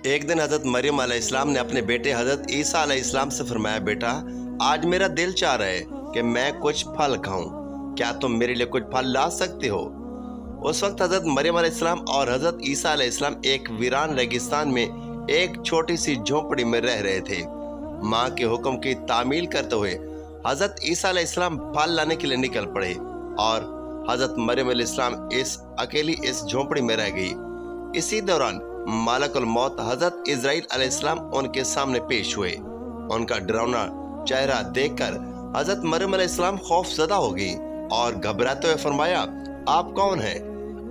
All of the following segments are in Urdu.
ایک دن حضرت مریم علیہ السلام نے اپنے بیٹے حضرت عیسیٰ علیہ السلام سے فرمایا، بیٹا آج میرا دل چاہ رہا ہے کہ میں کچھ پھل کھاؤں، کیا تم میرے لیے کچھ پھل لا سکتے ہو؟ اس وقت حضرت مریم علیہ السلام اور حضرت عیسیٰ علیہ السلام ایک ویران ریگستان میں ایک چھوٹی سی جھونپڑی میں رہ رہے تھے۔ ماں کے حکم کی تعمیل کرتے ہوئے حضرت عیسیٰ علیہ السلام پھل لانے کے لیے نکل پڑے اور حضرت مریم علیہ السلام اکیلی اس جھونپڑی میں رہ گئی۔ اسی دوران ملک الموت حضرت اسرائیل علیہ السلام ان کے سامنے پیش ہوئے۔ ان کا ڈراؤنا چہرہ دیکھ کر حضرت مریم علیہ السلام خوف زدہ ہو گئی اور گھبراتے ہوئے فرمایا، آپ کون ہیں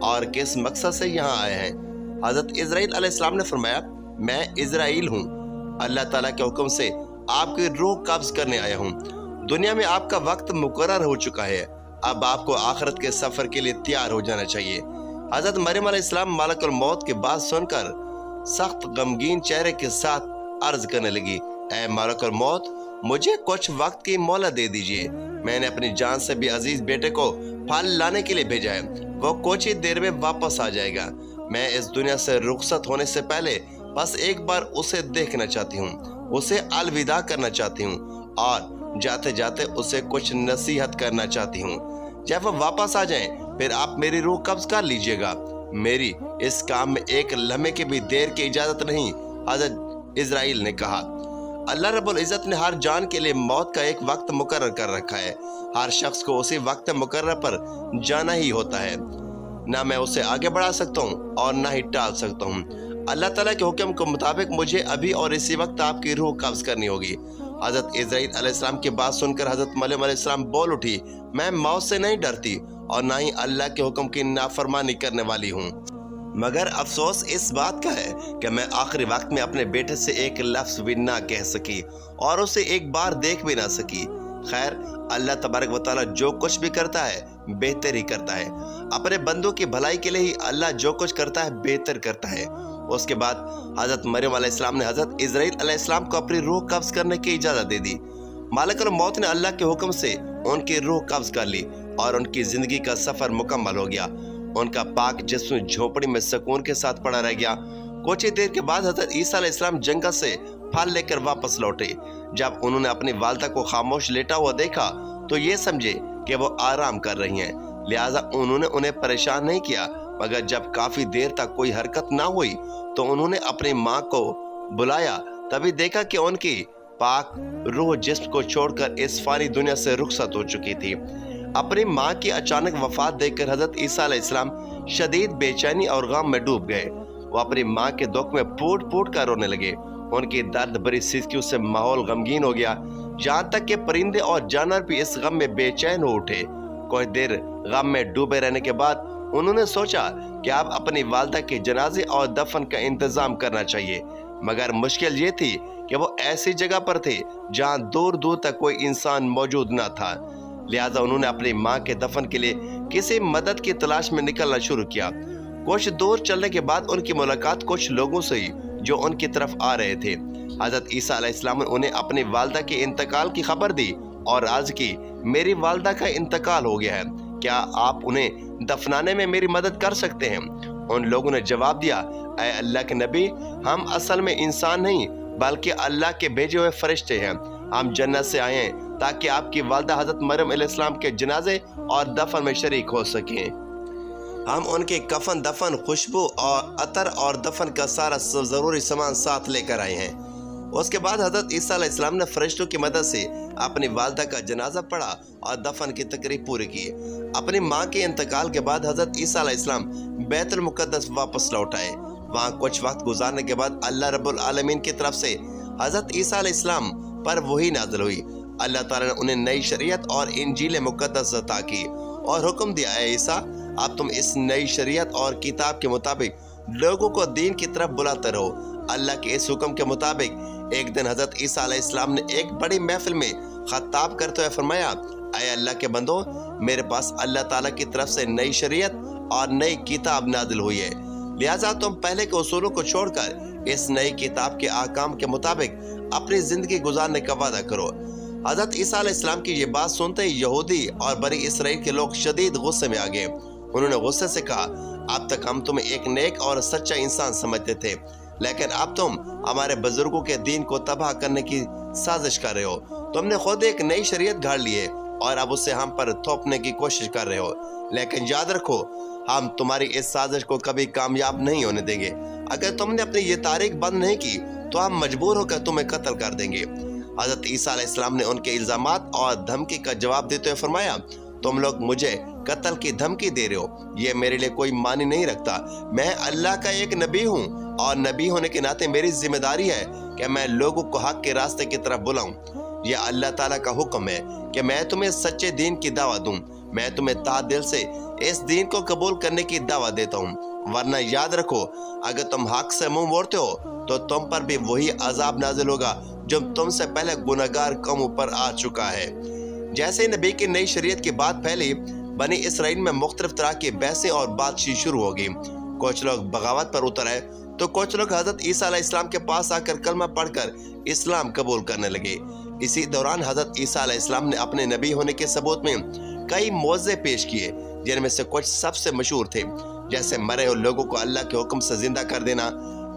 اور کس مقصد سے یہاں آئے ہیں؟ حضرت اسرائیل علیہ السلام نے فرمایا، میں اسرائیل ہوں، اللہ تعالیٰ کے حکم سے آپ کی روح قبض کرنے آیا ہوں۔ دنیا میں آپ کا وقت مقرر ہو چکا ہے، اب آپ کو آخرت کے سفر کے لیے تیار ہو جانا چاہیے۔ حضرت مریم علیہ السلام ملک الموت کی بات سن کر سخت غمگین چہرے کے ساتھ عرض کرنے لگی، اے ملک الموت، مجھے کچھ وقت کی مہلت دے دیجیے۔ میں نے اپنی جان سے بھی عزیز بیٹے کو پھل لانے کے لیے بھیجا ہے، وہ کچھ ہی دیر میں واپس آ جائے گا۔ میں اس دنیا سے رخصت ہونے سے پہلے بس ایک بار اسے دیکھنا چاہتی ہوں، اسے الوداع کرنا چاہتی ہوں اور جاتے جاتے اسے کچھ نصیحت کرنا چاہتی ہوں۔ جب وہ واپس آ جائیں پھر آپ میری روح قبض کر لیجئے گا۔ میری اس کام میں ایک لمحے کی بھی دیر کی اجازت نہیں، حضرت اسرائیل نے کہا۔ اللہ رب العزت نے ہر جان کے لیے موت کا ایک وقت مقرر کر رکھا ہے۔ ہر شخص کو اسی وقت مقرر پر جانا ہی ہوتا ہے، نہ میں اسے آگے بڑھا سکتا ہوں اور نہ ہی ٹال سکتا ہوں۔ اللہ تعالیٰ کے حکم کے مطابق مجھے ابھی اور اسی وقت آپ کی روح قبض کرنی ہوگی۔ حضرت اسرائیل علیہ السلام کی بات سن کر حضرت مریم علیہ السلام بول اٹھی، میں موت سے نہیں ڈرتی اور نہ ہی اللہ کے حکم کی نافرمانی کرنے والی ہوں، مگر افسوس اس بات کا ہے کہ میں آخری وقت میں اپنے بیٹے سے ایک لفظ بھی نہ کہہ سکی اور اسے ایک بار دیکھ بھی نہ سکی۔ خیر، اللہ تبارک و تعالیٰ جو کچھ بھی کرتا ہے بہتر ہی کرتا ہے۔ اپنے بندوں کی بھلائی کے لیے ہی اللہ جو کچھ کرتا ہے بہتر کرتا ہے۔ اس کے بعد حضرت مریم علیہ السلام نے حضرت اسرائیل علیہ السلام کو اپنی روح قبض کرنے کی اجازت دے دی۔ ملک الموت نے اللہ کے حکم سے ان کی روح قبض کر لی اور ان کی زندگی کا سفر مکمل ہو گیا۔ ان کا پاک جسم جھونپڑی میں سکون کے ساتھ پڑا رہ گیا۔ کچھ ہی دیر کے بعد حضرت عیسیٰ علیہ السلام جنگل سے پھل لے کر واپس لوٹے۔ جب انہوں نے اپنی والدہ کو خاموش لیٹا ہوا دیکھا تو یہ سمجھے کہ وہ آرام کر رہی ہیں، لہٰذا انہوں نے انہیں پریشان نہیں کیا، مگر جب کافی دیر تک کوئی حرکت نہ ہوئی تو انہوں نے اپنی ماں کو بلایا۔ تبھی دیکھا کہ ان کی پاک روح جسم کو چھوڑ کر اس فانی دنیا سے رخصت ہو چکی تھی۔ اپنی ماں کی اچانک وفات دیکھ کر حضرت عیسیٰ علیہ السلام شدید بے چینی اور غم میں ڈوب گئے۔ وہ اپنی ماں کے دکھ میں پھوٹ پھوٹ کر رونے لگے۔ ان کی درد بھری سسکیوں سے ماحول غمگین ہو گیا، جہاں تک کہ پرندے اور جانور بھی اس غم میں بے چین ہو اٹھے۔ کچھ دیر غم میں ڈوبے رہنے کے بعد انہوں نے سوچا کہ اب اپنی والدہ کے جنازے اور دفن کا انتظام کرنا چاہیے، مگر مشکل یہ تھی کہ وہ ایسی جگہ پر تھے جہاں دور دور تک کوئی انسان موجود نہ تھا، لہٰذا انہوں نے اپنی ماں کے دفن کے لیے کسی مدد کی تلاش میں نکلنا شروع کیا۔ کچھ دور چلنے کے بعد ان کی ملاقات کچھ لوگوں سے ہوئی جو ان کی طرف آ رہے تھے۔ حضرت عیسیٰ علیہ السلام نے انہیں اپنی والدہ کے انتقال کی خبر دی اور عرض کی، میری والدہ کا انتقال ہو گیا ہے، کیا آپ انہیں دفنانے میں میری مدد کر سکتے ہیں؟ ان لوگوں نے جواب دیا، اے اللہ کے نبی، ہم اصل میں انسان نہیں بلکہ اللہ کے بھیجے ہوئے فرشتے ہیں۔ ہم جنت سے آئے ہیں تاکہ آپ کی والدہ حضرت مریم علیہ السلام کے جنازے اور دفن میں شریک ہو سکیں۔ ہم ان کے کفن، دفن، خوشبو اور عطر اور دفن کا سارا ضروری سامان ساتھ لے کر آئے ہیں۔ اس کے بعد حضرت عیسیٰ علیہ السلام نے فرشتوں کی مدد سے اپنی والدہ کا جنازہ پڑھا اور دفن کی تقریب پوری کی۔ اپنی ماں کے انتقال کے بعد حضرت عیسیٰ علیہ السلام بیت المقدس واپس لوٹ آئے۔ وہاں کچھ وقت گزارنے کے بعد اللہ رب العالمین کی طرف سے حضرت عیسیٰ علیہ السلام پر وحی نازل ہوئی۔ اللہ تعالیٰ نے انہیں نئی شریعت اور انجیل مقدس عطا کی اور حکم دیا، اے عیسیٰ، اب تم اس نئی شریعت اور کتاب کے مطابق لوگوں کو دین کی طرف بلاتے رہو۔ اللہ کے اس حکم کے مطابق ایک دن حضرت عیسیٰ علیہ السلام نے ایک بڑی محفل میں خطاب کرتے ہوئے فرمایا، اے اللہ کے بندو، میرے پاس اللہ تعالیٰ کی طرف سے نئی شریعت اور نئی کتاب نازل ہوئی ہے، لہٰذا تم پہلے کے اصولوں کو چھوڑ کر اس نئی کتاب کے احکام کے مطابق اپنی زندگی گزارنے کا وعدہ کرو۔ حضرت عیسیٰ علیہ السلام کی یہ بات سنتے ہی یہودی اور بنی اسرائیل کے لوگ شدید غصے میں آ گئے۔ انہوں نے غصے سے کہا، اب تک ہم تمہیں ایک نیک اور سچا انسان سمجھتے تھے، لیکن اب تم ہمارے بزرگوں کے دین کو تباہ کرنے کی سازش کر رہے ہو. تم نے خود ایک نئی شریعت گھاڑ لی ہے اور اب اسے ہم پر تھوپنے کی کوشش کر رہے ہو. لیکن یاد رکھو ہم تمہاری اس سازش کو کبھی کامیاب نہیں ہونے دیں گے. اگر تم نے اپنی یہ تاریخ بند نہیں کی تو ہم مجبور ہو کر تمہیں قتل کر دیں گے. حضرت عیسیٰ علیہ السلام نے ان کے الزامات اور دھمکی کا جواب دیتے ہوئے فرمایا تم لوگ مجھے قتل کی دھمکی دے رہے ہو. یہ میرے لیے کوئی معنی نہیں رکھتا. میں اللہ کا ایک نبی ہوں اور نبی ہونے کے ناطے میری ذمہ داری ہے کہ میں لوگوں کو حق کے راستے کی طرف بلاؤں. یہ اللہ تعالیٰ کا حکم ہے کہ میں تمہیں سچے دین کی دعوت دوں. میں تمہیں تہ دل سے اس دین کو قبول کرنے کی دعوت دیتا ہوں. ورنہ یاد رکھو اگر تم حق سے منہ موڑتے ہو تو تم پر بھی وہی عذاب نازل ہوگا جو تم سے پہلے گناہگار قوموں پر آ چکا ہے. جیسے نبی کی نئی شریعت کی بات پھیلی بنی اسرائیل میں مختلف طرح کی بحثیں اور بات چیت شروع ہو گئی. کچھ لوگ بغاوت پر اتر آئے تو کچھ لوگ حضرت عیسیٰ علیہ السلام کے پاس آ کر کلمہ پڑھ کر اسلام قبول کرنے لگے. اسی دوران حضرت عیسیٰ علیہ السلام نے اپنے نبی ہونے کے ثبوت میں کئی معجزے پیش کیے جن میں سے کچھ سب سے مشہور تھے، جیسے مرے ہوئے لوگوں کو اللہ کے حکم سے زندہ کر دینا،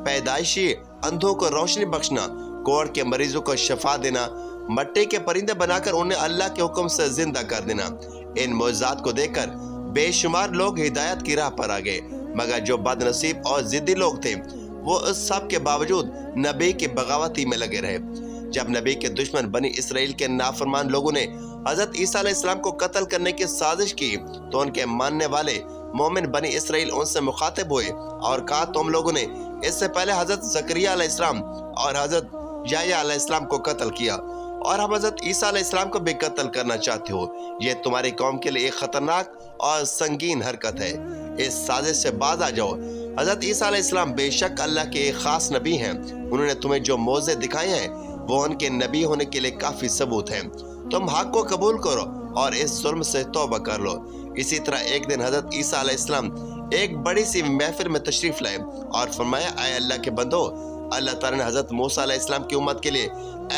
پیدائشی اندھوں کو روشنی بخشنا، کوڑ کے مریضوں کو شفا دینا، مٹی کے پرندے بنا کر انہیں اللہ کے حکم سے زندہ کر دینا. ان معجزات کو دیکھ کر بے شمار لوگ ہدایت کی راہ پر آ گئے، مگر جو بد نصیب اور ضدی لوگ تھے وہ اس سب کے باوجود نبی کی بغاوتی میں لگے رہے. جب نبی کے دشمن بنی اسرائیل کے نافرمان لوگوں نے حضرت عیسیٰ علیہ السلام کو قتل کرنے کی سازش کی تو ان کے ماننے والے مومن بنی اسرائیل ان سے مخاطب ہوئے اور کہا تم لوگوں نے اس سے پہلے حضرت زکریہ علیہ السلام اور حضرت یحییٰ علیہ السلام کو قتل کیا اور ہم حضرت عیسیٰ علیہ السلام کو بھی قتل کرنا چاہتے ہو. یہ تمہاری قوم کے لیے ایک خطرناک اور سنگین حرکت ہے. اس سازش سے باز آ جاؤ. حضرت عیسیٰ علیہ السلام بے شک اللہ کے ایک خاص نبی ہیں. انہوں نے تمہیں جو معجزے دکھائے ہیں وہ ان کے نبی ہونے کے لیے کافی ثبوت ہیں. تم حق کو قبول کرو اور اس ظلم سے توبہ کر لو. اسی طرح ایک دن حضرت عیسیٰ علیہ السلام ایک بڑی سی محفل میں تشریف لائے اور فرمایا اے اللہ کے بندو، اللہ تعالیٰ نے حضرت موسیٰ علیہ السلام کی امت کے لیے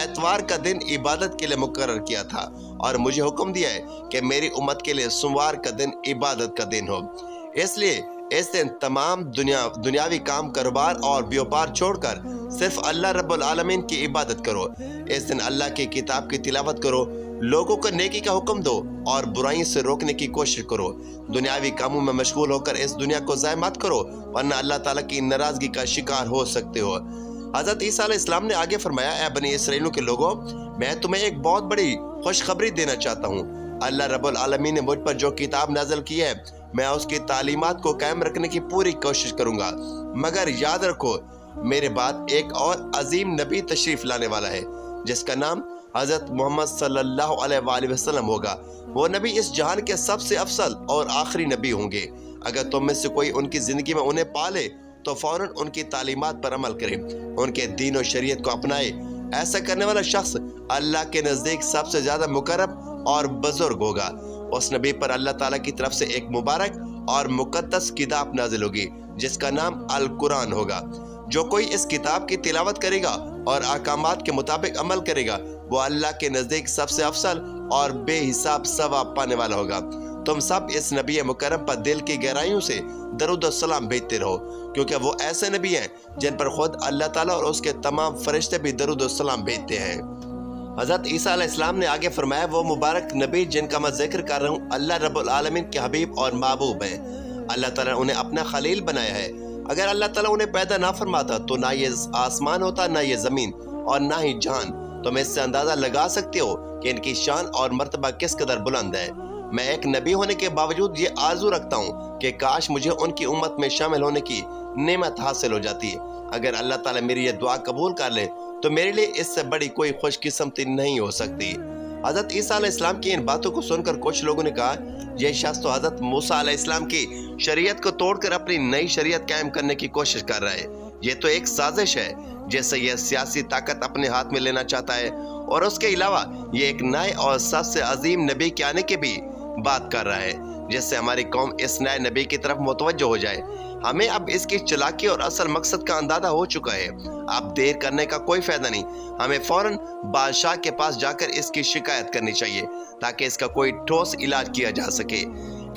اتوار کا دن عبادت کے لیے مقرر کیا تھا اور مجھے حکم دیا ہے کہ میری امت کے لیے سوموار کا دن عبادت کا دن ہو. اس لیے اس دن تمام دنیاوی کام کاروبار اور بیوپار چھوڑ کر صرف اللہ رب العالمین کی عبادت کرو. اس دن اللہ کی کتاب کی تلاوت کرو، لوگوں کو نیکی کا حکم دو اور برائیوں سے روکنے کی کوشش کرو. دنیاوی کاموں میں مشغول ہو کر اس دنیا کو ضائع مت کرو ورنہ اللہ تعالیٰ کی ناراضگی کا شکار ہو سکتے ہو. حضرت عیسیٰ علیہ السلام نے آگے فرمایا اے بنی اسرائیلوں کے لوگوں، میں تمہیں ایک بہت بڑی خوشخبری دینا چاہتا ہوں. اللہ رب العالمین نے مجھ پر جو کتاب نازل کی ہے میں اس کی تعلیمات کو قائم رکھنے کی پوری کوشش کروں گا. مگر یاد رکھو میرے بعد ایک اور عظیم نبی تشریف لانے والا ہے جس کا نام حضرت محمد صلی اللہ علیہ وآلہ وسلم ہوگا. وہ نبی اس جہان کے سب سے افضل اور آخری نبی ہوں گے. اگر تم میں سے کوئی ان کی زندگی میں انہیں پالے تو فوراً ان کی تعلیمات پر عمل کرے، ان کے دین و شریعت کو اپنائے. ایسا کرنے والا شخص اللہ کے نزدیک سب سے زیادہ مقرب اور بزرگ ہوگا. اس نبی پر اللہ تعالیٰ کی طرف سے ایک مبارک اور مقدس کتاب نازل ہوگی جس کا نام القرآن ہوگا. جو کوئی اس کتاب کی تلاوت کرے گا اور احکامات کے مطابق عمل کرے گا وہ اللہ کے نزدیک سب سے افضل اور بے حساب ثواب پانے والا ہوگا. تم سب اس نبی مکرم پر دل کی گہرائیوں سے درود و سلام بھیجتے رہو کیونکہ وہ ایسے نبی ہیں جن پر خود اللہ تعالیٰ اور اس کے تمام فرشتے بھی درود و سلام بھیجتے ہیں. حضرت عیسیٰ علیہ السلام نے آگے فرمایا وہ مبارک نبی جن کا میں ذکر کر رہا ہوں اللہ رب العالمین کے حبیب اور محبوب ہیں. اللہ تعالیٰ نے انہیں اپنا خلیل بنایا ہے. اگر اللہ تعالیٰ انہیں پیدا نہ فرماتا تو نہ یہ آسمان ہوتا، نہ یہ زمین اور نہ ہی جہان. تم اس سے اندازہ لگا سکتے ہو کہ ان کی شان اور مرتبہ کس قدر بلند ہے. میں ایک نبی ہونے کے باوجود یہ آرزو رکھتا ہوں کہ کاش مجھے ان کی امت میں شامل ہونے کی نعمت حاصل ہو جاتی ہے. اگر اللہ تعالیٰ میری یہ دعا قبول کر لے تو میرے لیے اس سے بڑی کوئی خوش قسمتی نہیں ہو سکتی. حضرت عیسیٰ علیہ السلام کی ان باتوں کو سن کر کچھ لوگوں نے کہا یہ شخص تو حضرت موسیٰ علیہ السلام کی شریعت کو توڑ کر اپنی نئی شریعت قائم کرنے کی کوشش کر رہا ہے. یہ تو ایک سازش ہے جس سے یہ سیاسی طاقت اپنے ہاتھ میں لینا چاہتا ہے اور اس کے علاوہ یہ ایک نئے اور سب سے عظیم نبی کے آنے کی بھی بات کر رہا ہے جس سے ہماری قوم اس نئے نبی کی طرف متوجہ ہو جائے. ہمیں اب اس کی چالاکی اور اصل مقصد کا اندازہ ہو چکا ہے. اب دیر کرنے کا کوئی فائدہ نہیں. ہمیں فوراً بادشاہ کے پاس جا کر اس کی شکایت کرنی چاہیے تاکہ اس کا کوئی ٹھوس علاج کیا جا سکے.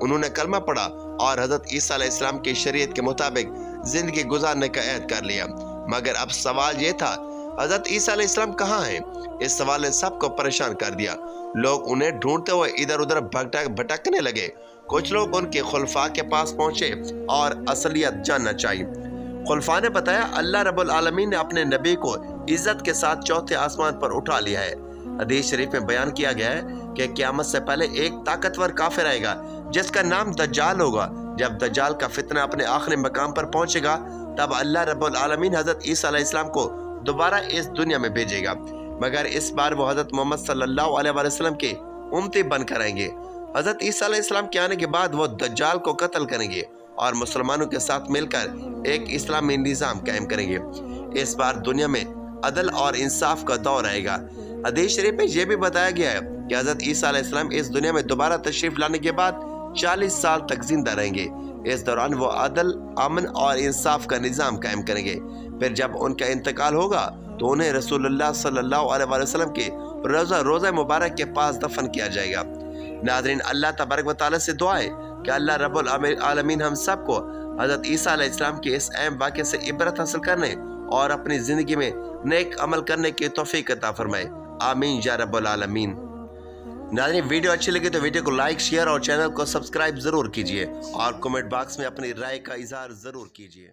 انہوں نے کلمہ پڑھا اور حضرت عیسیٰ علیہ السلام کی شریعت کے مطابق زندگی گزارنے کا عہد کر لیا۔ مگر اب سوال یہ تھا، حضرت عیسیٰ علیہ السلام کہاں ہیں؟ اس سوال نے سب کو پریشان کر دیا۔ لوگ انہیں ڈھونڈتے ہوئے ادھر ادھر بھٹکنے لگے۔ کچھ لوگ ان کے خلفاء کے پاس پہنچے اور اصلیت جاننا چاہیے۔ خلفاء نے بتایا، اللہ رب العالمین نے اپنے نبی کو عزت کے ساتھ چوتھے آسمان پر اٹھا لیا ہے۔ حدیث شریف میں بیان کیا گیا ہے کہ قیامت سے پہلے ایک طاقتور کافر آئے گا جس کا نام دجال ہوگا۔ جب دجال کا فتنہ اپنے آخری مقام پر پہنچے گا تب اللہ رب العالمین حضرت عیسیٰ علیہ السلام کو دوبارہ اس دنیا میں بھیجے گا، مگر اس بار وہ حضرت محمد صلی اللہ علیہ وسلم کے امتی بن کر آئیں گے۔ حضرت عیسیٰ علیہ السلام کے آنے کے بعد وہ دجال کو قتل کریں گے اور مسلمانوں کے ساتھ مل کر ایک اسلامی نظام قائم کریں گے۔ اس بار دنیا میں عدل اور انصاف کا دور آئے گا۔ حدیث شریف میں یہ بھی بتایا گیا ہے کہ حضرت عیسیٰ علیہ السلام اس دنیا میں دوبارہ تشریف لانے کے بعد 40 سال تک زندہ رہیں گے۔ اس دوران وہ عدل، امن اور انصاف کا نظام قائم کریں گے۔ پھر جب ان کا انتقال ہوگا تو انہیں رسول اللہ صلی اللہ علیہ وسلم کے روضہ مبارک کے پاس دفن کیا جائے گا۔ ناظرین، اللہ تبارک و تعالیٰ سے دعا ہے کہ اللہ رب العالمین ہم سب کو حضرت عیسیٰ علیہ السلام کے اس اہم واقعے سے عبرت حاصل کرنے اور اپنی زندگی میں نیک عمل کرنے کی توفیق عطا فرمائے۔ آمین یا رب العالمین۔ ناظرین، ویڈیو اچھی لگی تو ویڈیو کو لائک، شیئر اور چینل کو سبسکرائب ضرور کیجیے اور کمنٹ باکس میں اپنی رائے کا اظہار ضرور کیجیے۔